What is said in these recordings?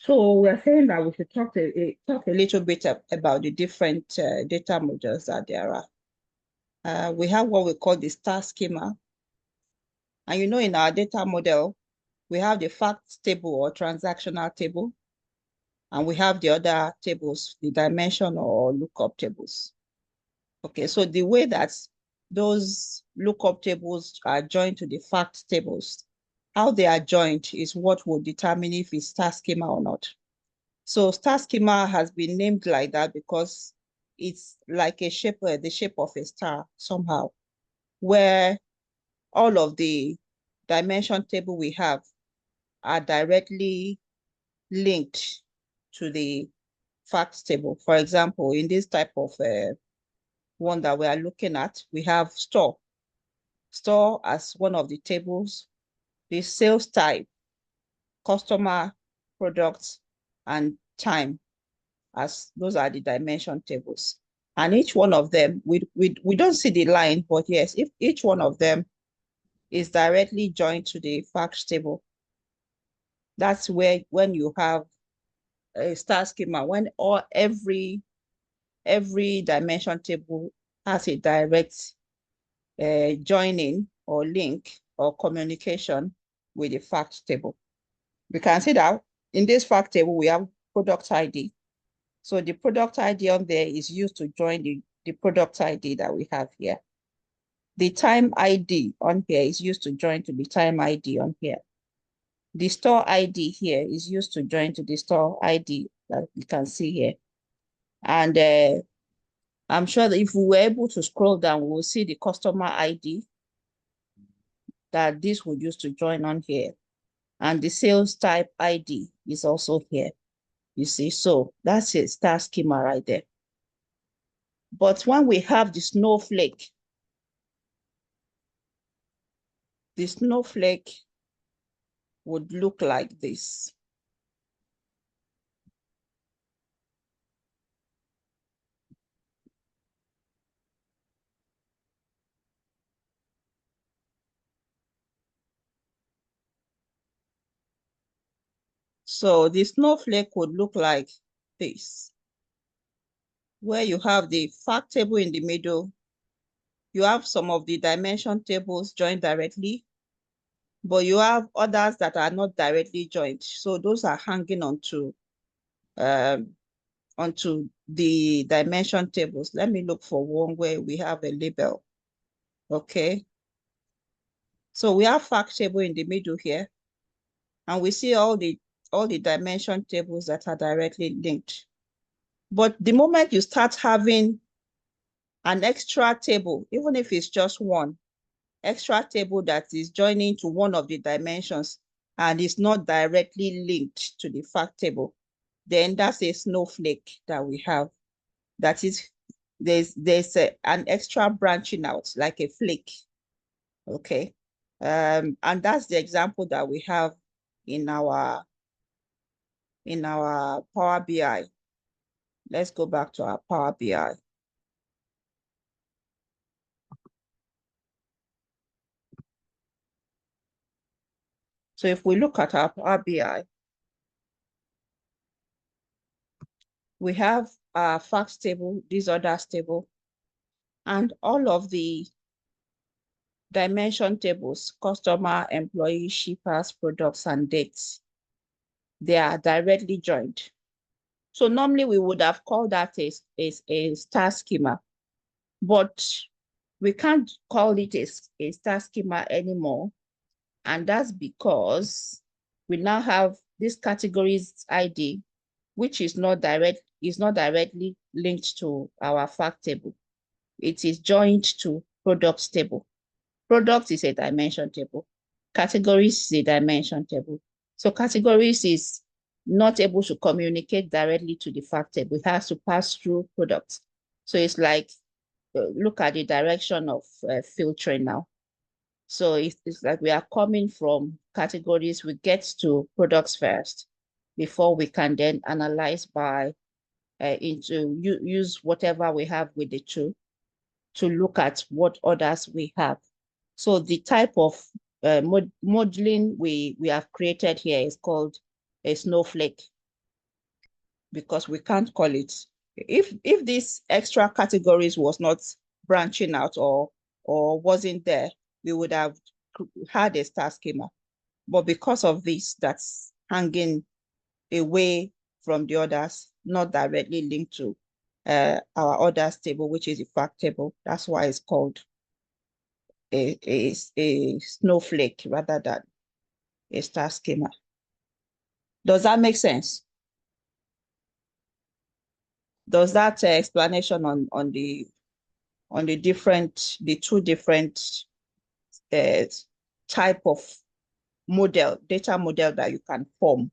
So we're saying that we should talk a little bit about the different data models that there are. We have what we call the star schema. And in our data model, we have the fact table or transactional table, and we have the other tables, the dimension or lookup tables. Okay, so the way that those lookup tables are joined to the fact tables, how they are joined is what will determine if it's star schema or not. So star schema has been named like that because it's like the shape of a star somehow, where all of the dimension table we have are directly linked to the facts table. For example, in this type of one that we are looking at, we have store. Store as one of the tables, the sales type, customer, products, and time, as those are the dimension tables. And each one of them, we don't see the line, but yes, if each one of them is directly joined to the facts table, that's where when you have a star schema, when every dimension table has a direct joining or link or communication with the fact table. We can see that in this fact table, we have product ID. So the product ID on there is used to join the product ID that we have here. The time ID on here is used to join to the time ID on here. The store ID here is used to join to the store ID that you can see here. And I'm sure that if we were able to scroll down, we will see the customer ID that this would use to join on here. And the sales type ID is also here. You see, so that's a star schema right there. But when we have the snowflake would look like this. So the snowflake would look like this, where you have the fact table in the middle. You have some of the dimension tables joined directly, but you have others that are not directly joined. So those are hanging onto the dimension tables. Let me look for one where we have a label. Okay. So we have fact table in the middle here, and we see all the dimension tables that are directly linked. But the moment you start having an extra table, even if it's just one extra table that is joining to one of the dimensions and is not directly linked to the fact table, then that's a snowflake that we have. That is, there's an extra branching out like a flake. Okay. And that's the example that we have in our Power BI. Let's go back to our Power BI. So if we look at our Power BI, we have our facts table, this others table, and all of the dimension tables, customer, employee, shippers, products, and dates, they are directly joined. So normally we would have called that a star schema, but we can't call it a star schema anymore. And that's because we now have this categories ID, which is not directly linked to our fact table. It is joined to products table. Product is a dimension table. Categories is a dimension table. So categories is not able to communicate directly to the fact table. It has to pass through products. So it's like, look at the direction of filtering now. So it's like we are coming from categories, we get to products first before we can then analyze by use whatever we have with the two to look at what others we have. So the type of modeling we have created here is called a snowflake. because we can't call it. If these extra categories was not branching out or wasn't there, we would have had a star schema. But because of this, that's hanging away from the others, not directly linked to our others table, which is the fact table. That's why it's called a snowflake rather than a star schema. Does that make sense? Does that explanation on the two different type of data model that you can form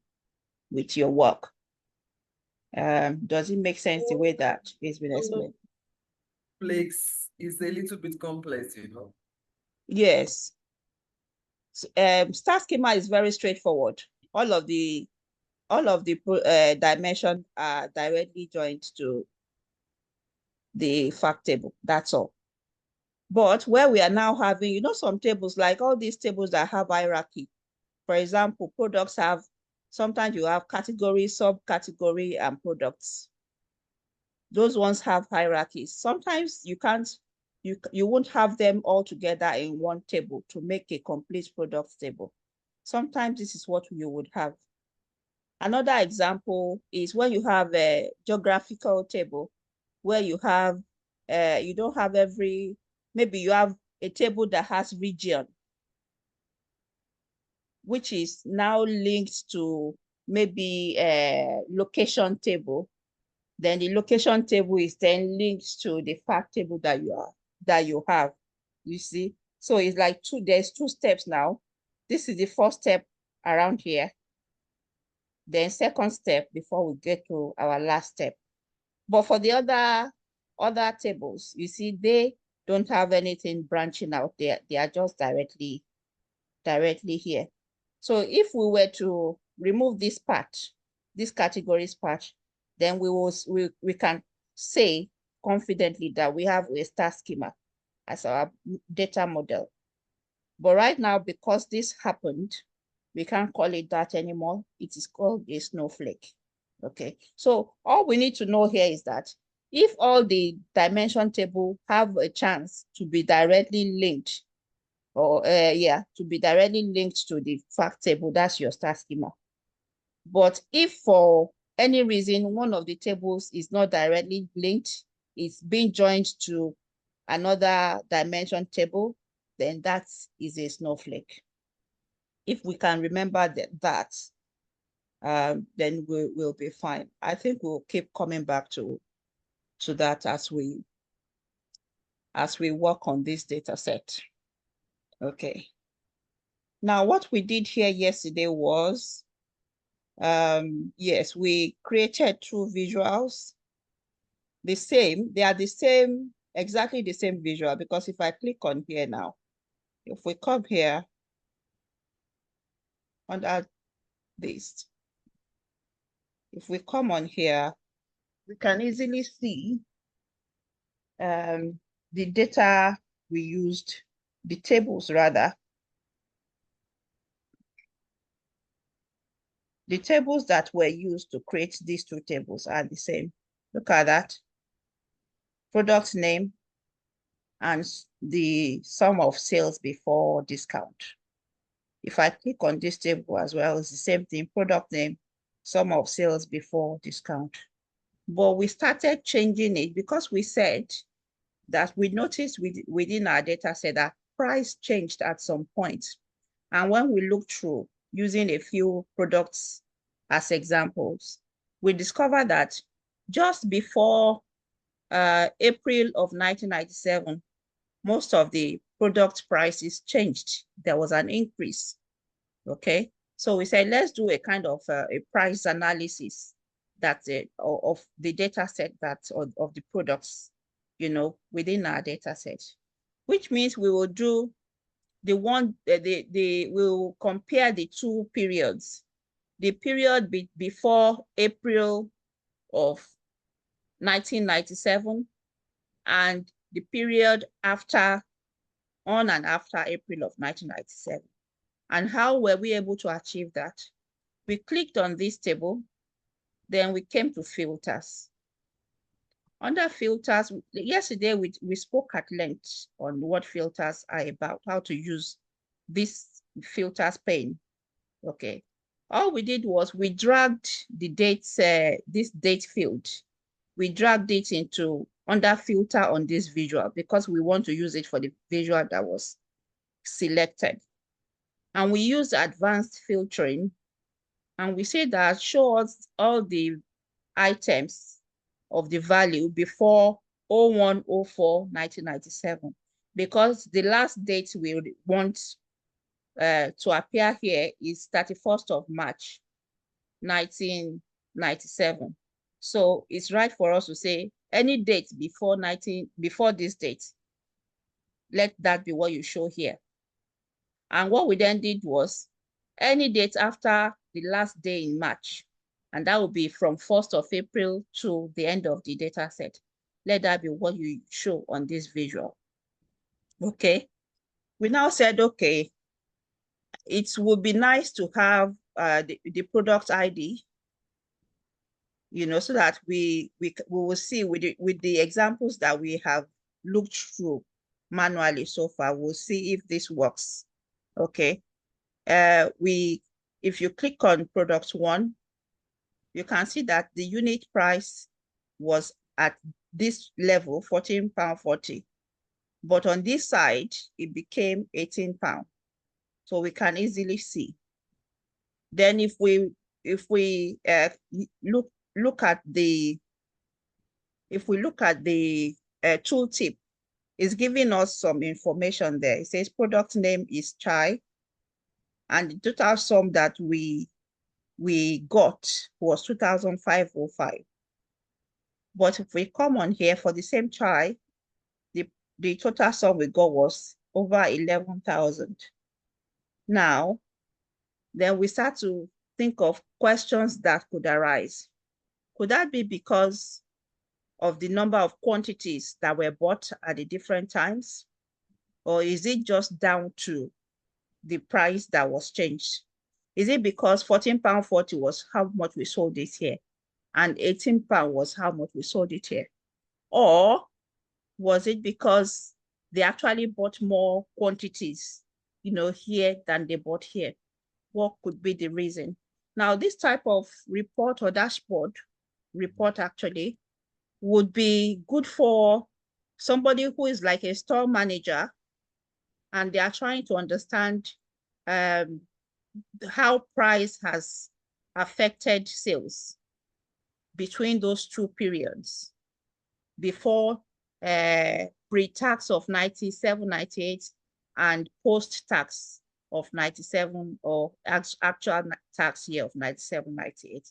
with your work? Does it make sense the way that it's been explained? Flakes is a little bit complex, you know. Yes. Star schema is very straightforward. All of the dimensions are directly joined to the fact table. That's all. But where we are now having, some tables, like all these tables that have hierarchy. For example, products have, sometimes you have category, subcategory, and products. Those ones have hierarchies. Sometimes you won't have them all together in one table to make a complete product table. Sometimes this is what you would have. Another example is when you have a geographical table where you have, you don't have maybe you have a table that has region, which is now linked to maybe a location table. Then the location table is then linked to the fact table that you have. You see? So it's like there's two steps now. This is the first step around here. Then second step before we get to our last step. But for the other tables, you see, they don't have anything branching out there. They are just directly here. So if we were to remove this part, this categories part, then we can say confidently that we have a star schema as our data model. But right now, because this happened, we can't call it that anymore. It is called a snowflake. Okay, so all we need to know here is that if all the dimension table have a chance to be directly linked, to be directly linked to the fact table, that's your star schema. But if for any reason one of the tables is not directly linked, it's being joined to another dimension table, then that is a snowflake. If we can remember that, then we'll be fine. I think we'll keep coming back to that as we work on this data set. Okay. Now, what we did here yesterday was, yes, we created two visuals. They are the same, exactly the same visual, because if I click on here now, if we come here under this, if we come on here, we can easily see the data we used, the tables rather. The tables that were used to create these two tables are the same. Look at that. Product name and the sum of sales before discount. If I click on this table as well, it's the same thing, product name, sum of sales before discount. But we started changing it because we said that we noticed within our data set that price changed at some point. And when we look through using a few products as examples, we discovered that just before April of 1997, most of the product prices changed. There was an increase, okay? So we said, let's do a kind of a price analysis of the data set of the products, within our data set, which means we will do we'll compare the two periods, the period before April of 1997 and the period on and after April of 1997. And how were we able to achieve that? We clicked on this table, Then we came to filters. Under filters, yesterday we spoke at length on what filters are about, how to use this filters pane. Okay. All we did was we dragged the dates, this date field. We dragged it into under filter on this visual because we want to use it for the visual that was selected. And we used advanced filtering, and we say that show us all the items of the value before 01/04/1997, because the last date we want to appear here is 31st of March 1997. So it's right for us to say any date before this date, let that be what you show here. And what we then did was any date after the last day in March, and that will be from 1st of April to the end of the data set. Let that be what you show on this visual. Okay. We now said, okay, it would be nice to have the product ID, you know, so that we will see with the examples that we have looked through manually so far, we'll see if this works. Okay. If you click on product 1, you can see that the unit price was at this level, £14.40. But on this side, it became £18. So we can easily see. Then if we look at the tooltip, it's giving us some information there. It says product name is chai, and the total sum that we got was 2,505. But if we come on here for the same chai, the total sum we got was over 11,000. Now, then we start to think of questions that could arise. Could that be because of the number of quantities that were bought at the different times? Or is it just down to the price that was changed? Is it because £14.40 was how much we sold it here, and £18 was how much we sold it here? Or was it because they actually bought more quantities, you know, here than they bought here? What could be the reason? Now, this type of report or dashboard report actually would be good for somebody who is like a store manager and they are trying to understand how price has affected sales between those two periods, before pre-tax of 97, 98 and post-tax of 97, or actual tax year of 97, 98,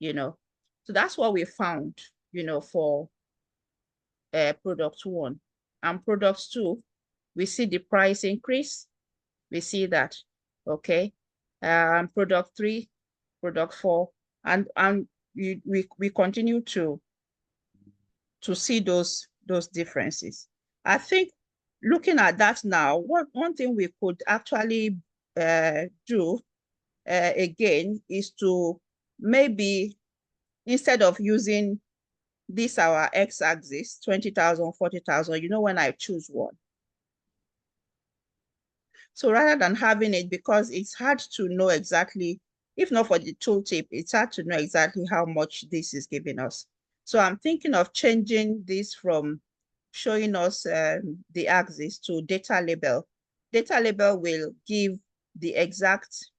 you know. So that's what we found, you know, for product 1. And product 2, we see the price increase. We see that, okay. Product 3, product 4, and we continue to see those differences. I think looking at that now, one thing we could actually do again is to maybe, instead of using this our x-axis, 20,000, 40,000, you know, when I choose one. So rather than having it, because it's hard to know exactly, if not for the tooltip, it's hard to know exactly how much this is giving us. So I'm thinking of changing this from showing us the axis to data label. Data label will give the exact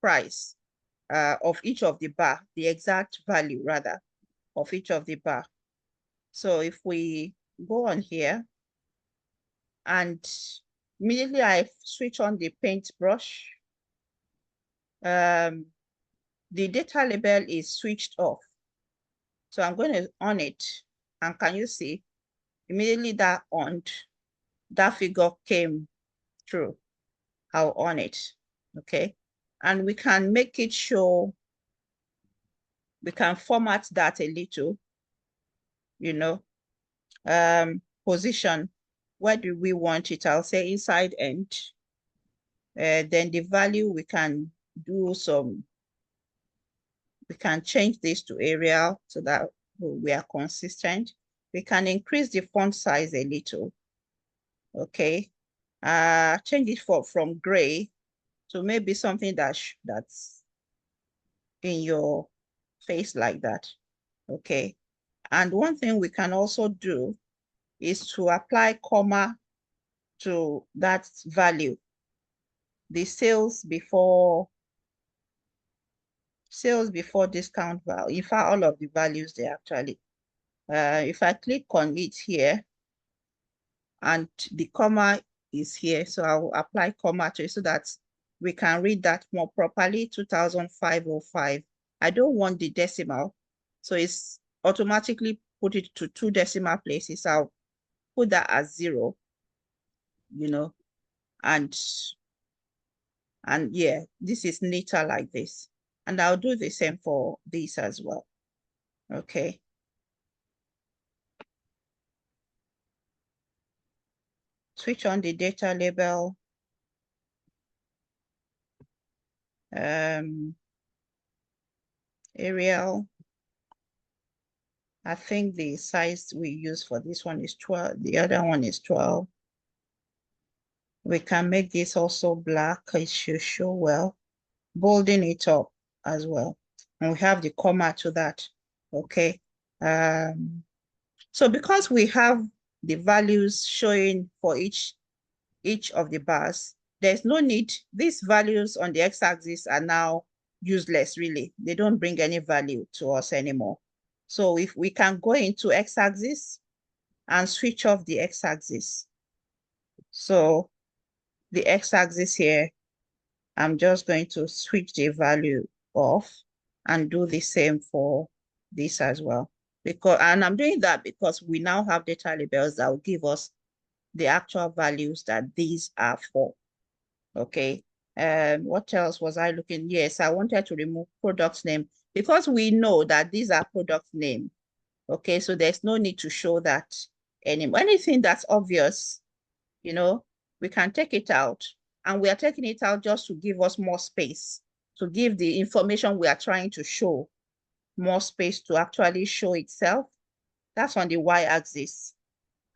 price of each of the bar, the exact value rather of each of the bar. So if we go on here and immediately I switch on the paintbrush, the data label is switched off. So I'm going to on it, and can you see immediately that on, that figure came through. I'll on it, okay? And we can make it show, we can format that a little, you know, position. Where do we want it? I'll say inside end. Then the value, we can do some, We can change this to Arial so that we are consistent. We can increase the font size a little. Okay. Change it from gray to maybe something that's in your face like that. Okay. And one thing we can also do is to apply comma to that value. The sales before discount value. In fact, all of the values there actually. If I click on it here and the comma is here, so I will apply comma to it so that we can read that more properly, 2,505. I don't want the decimal, so it's automatically put it to 2 decimal places. I'll put that as 0, you know, and yeah, this is neater like this. And I'll do the same for this as well. Okay. Switch on the data label. Arial. I think the size we use for this one is 12. The other one is 12. We can make this also black. It should show well. Bolding it up as well. And we have the comma to that. Okay. So because we have the values showing for each of the bars, there's no need. These values on the x-axis are now useless, really. They don't bring any value to us anymore. So if we can go into x-axis and switch off the x-axis. So the x-axis here, I'm just going to switch the value off and do the same for this as well. And I'm doing that because we now have data labels that will give us the actual values that these are for. Okay. What else was I looking? Yes, I wanted to remove product name because we know that these are product name. Okay, so there's no need to show that anymore. Anything that's obvious, you know, we can take it out. And we are taking it out just to give us more space, to give the information we are trying to show more space to actually show itself. That's on the y-axis.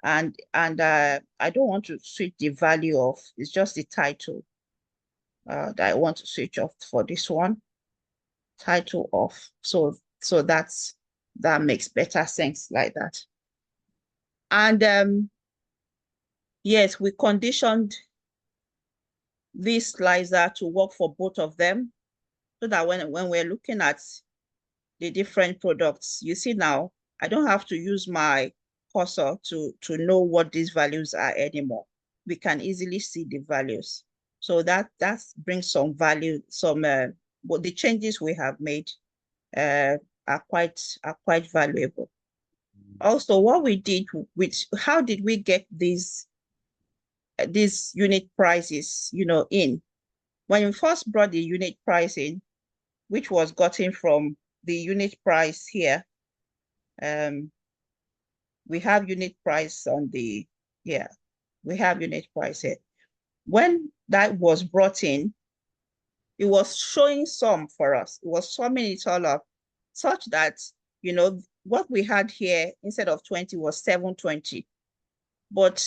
And I don't want to switch the value off. It's just the title that I want to switch off for this one. Title off. So that makes better sense like that. And yes, we conditioned this slicer to work for both of them so that when we're looking at the different products, you see now, I don't have to use my cursor to know what these values are anymore. We can easily see the values. So that brings some value, but the changes we have made are quite valuable. Also, what we did how did we get these unit prices, in? When we first brought the unit price in, which was gotten from the unit price here, we have unit price on the, we have unit price here. When that was brought in, it was showing sum for us. It was summing it all up such that, what we had here instead of 20 was 720. But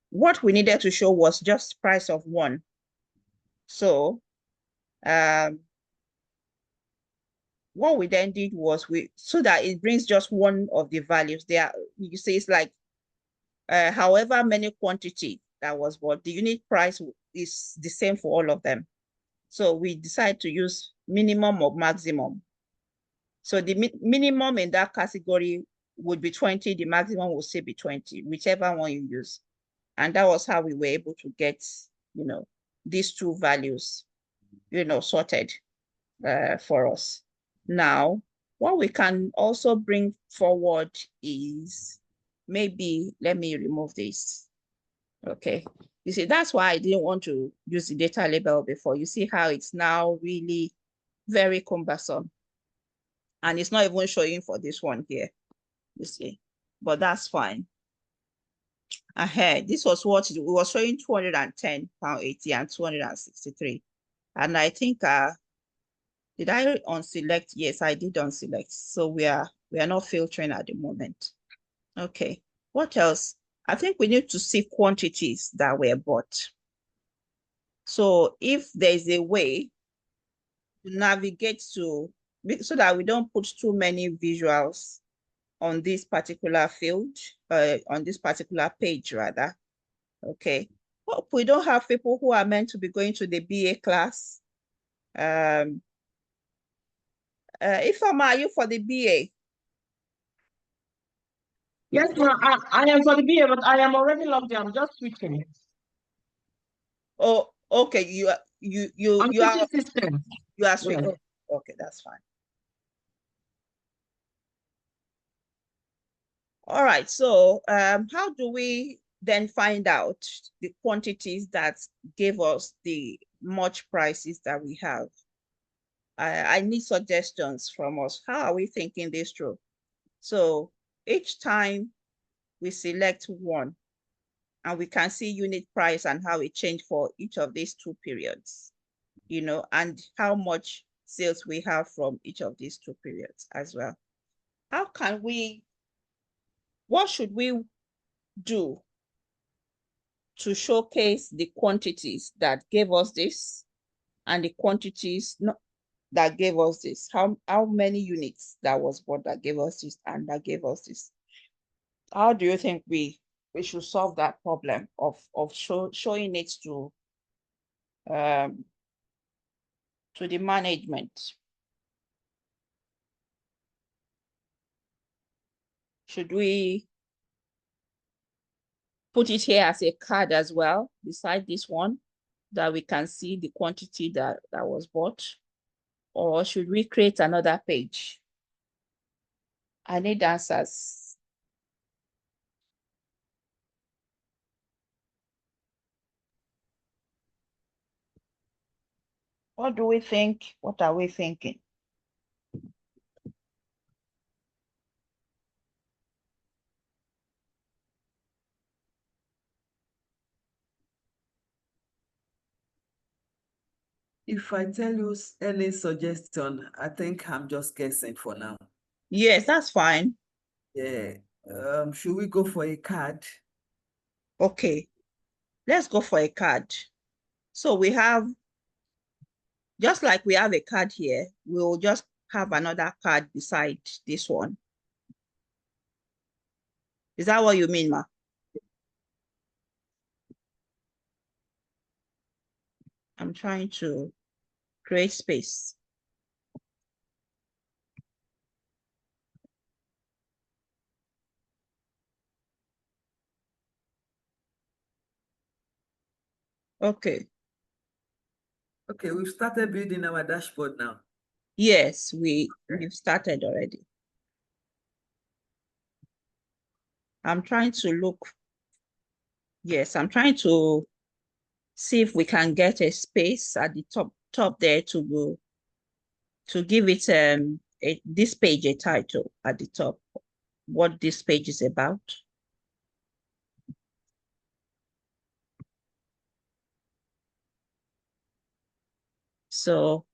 what we needed to show was just price of 1. So what we then did was so that it brings just one of the values there. You see, it's like however many quantity that was bought, the unit price is the same for all of them. So we decide to use minimum or maximum. So the minimum in that category would be 20, the maximum will still be 20, whichever one you use. And that was how we were able to get, these two values, sorted for us. Now, what we can also bring forward is maybe, let me remove this. Okay. You see, that's why I didn't want to use the data label before. You see how it's now really very cumbersome. And it's not even showing for this one here, you see, but that's fine. Ahead, this was what it was showing, £210.80 and 263. And I think Did I unselect? Yes, I did unselect. So we are not filtering at the moment. Okay. What else? I think we need to see quantities that were bought. So if there's a way to navigate to, so that we don't put too many visuals on this particular field, on this particular page rather. Okay. Hope we don't have people who are meant to be going to the BA class. Ifeoma, are you for the BA? Yes, ma'am. I am for the BA, but I am already logged in. I'm just switching. Oh, okay. You I'm are switching system. you are switching. Yeah. Okay, that's fine. All right. So how do we then find out the quantities that gave us the much prices that we have? I need suggestions from us. How are we thinking this through? So each time we select one, and we can see unit price and how it changed for each of these two periods, and how much sales we have from each of these two periods as well. What should we do to showcase the quantities that gave us this and the quantities that gave us this? How many units that was bought that gave us this and that gave us this? How do you think we should solve that problem of showing it to the management? Should we put it here as a card as well beside this one, that we can see the quantity that was bought? Or should we create another page? I need answers. What do we think? What are we thinking? If I tell you any suggestion, I think I'm just guessing for now. Yes, that's fine. Yeah. Should we go for a card? Okay, let's go for a card. So we have, just like we have a card here, we'll just have another card beside this one. Is that what you mean, Ma? I'm trying to create space. Okay. Okay, we've started building our dashboard now. Yes, we've started already. I'm trying to look. Yes, I'm trying to see if we can get a space at the top there to give it this page a title at the top, what this page is about. So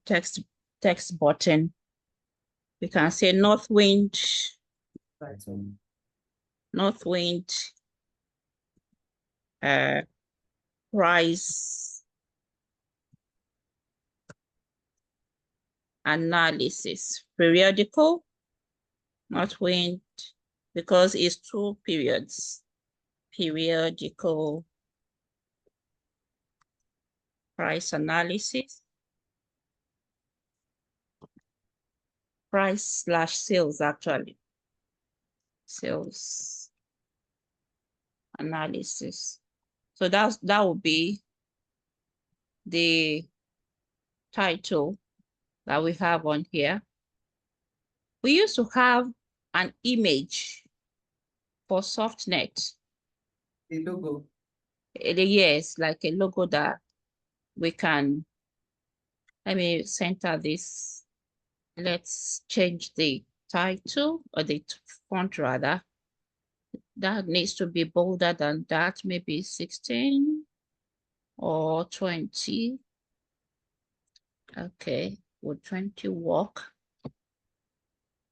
text button, we can say Northwind price analysis periodical, Northwind, because it's 2 periods, periodical price analysis, price/sales, actually, sales analysis. So that would be the title that we have on here. We used to have an image for SoftNet. The logo. Yes, like a logo that we can, let me center this. Let's change the title, or the font rather. That needs to be bolder than that, maybe 16 or 20. Okay, would 20 work?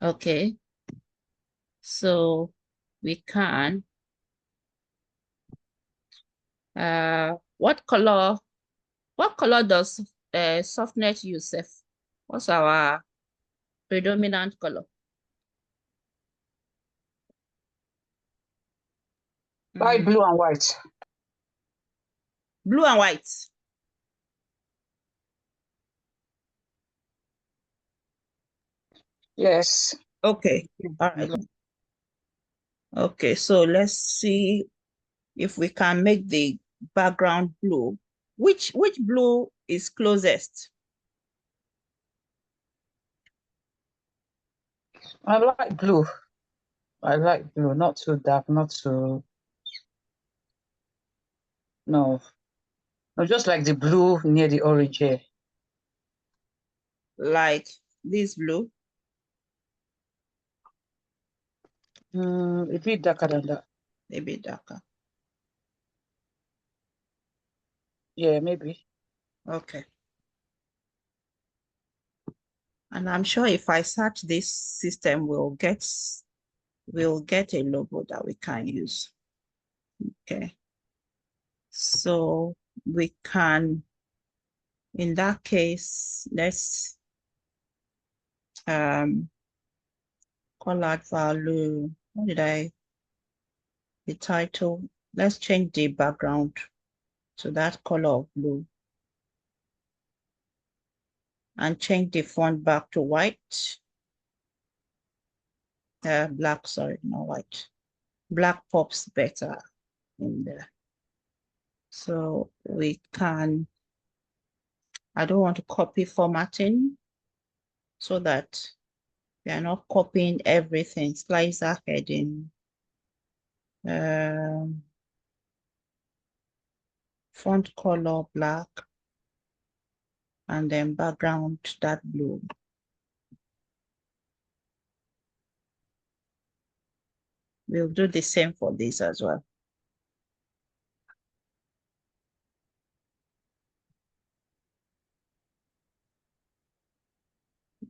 Okay, so we can, what color does softnet use, Seth? What's our predominant color? Light blue and white. Blue and white. Yes. Okay, all right. Okay, so let's see if we can make the background blue. Which blue is closest? I like blue. I like blue, not too dark, not too. No, just like the blue near the orange here. Like this blue? A bit darker than that. A bit darker. Yeah, maybe. Okay. And I'm sure if I search this system, we'll get a logo that we can use. Okay. So we can, in that case, let's call out value. What did the title? Let's change the background to that color of blue. And change the font back to white. Black, sorry, not white. Black pops better in there. So we can, I don't want to copy formatting so that we are not copying everything. Slicer heading, font color black, and then background that blue. We'll do the same for this as well.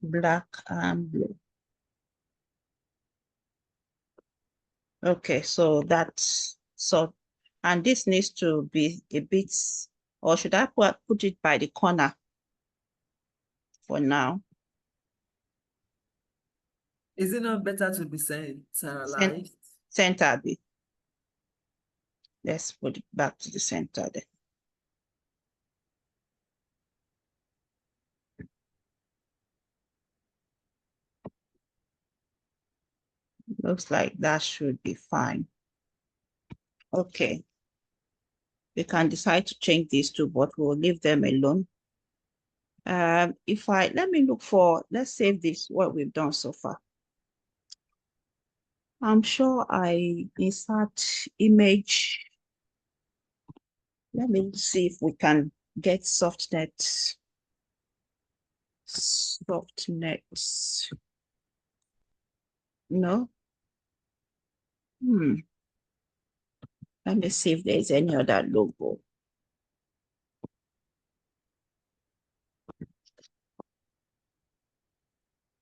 Black and blue. Okay, so that's so, and this needs to be a bit, or should I put it by the corner for now? Is it not better to be centralized? Center bit. Let's put it back to the center then. Looks like that should be fine. Okay. We can decide to change these two, but we'll leave them alone. Let me look for, let's save this, what we've done so far. I'm sure I insert image. Let me see if we can get softnet. No. Let me see if there's any other logo.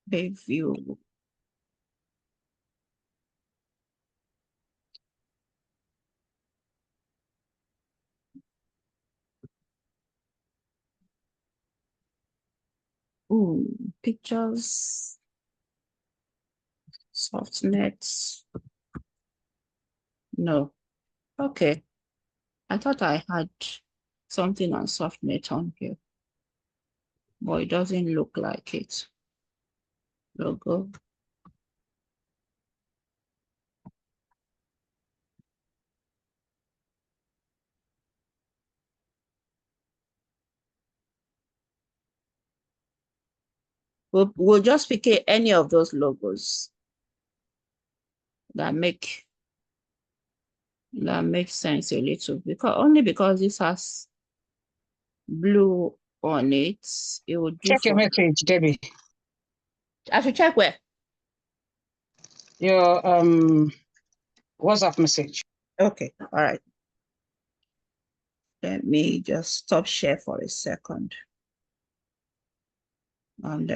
View. Pictures. Softnet. No. Okay. I thought I had something on softnet on here, but it doesn't look like it. Logo. We'll just pick any of those logos that make sense a little, because this has blue on it. It would do. Check your message, Debbie. I should check where? Your WhatsApp message. Okay, all right. Let me just stop share for a second. And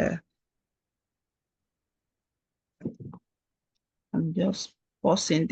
I'm just pausing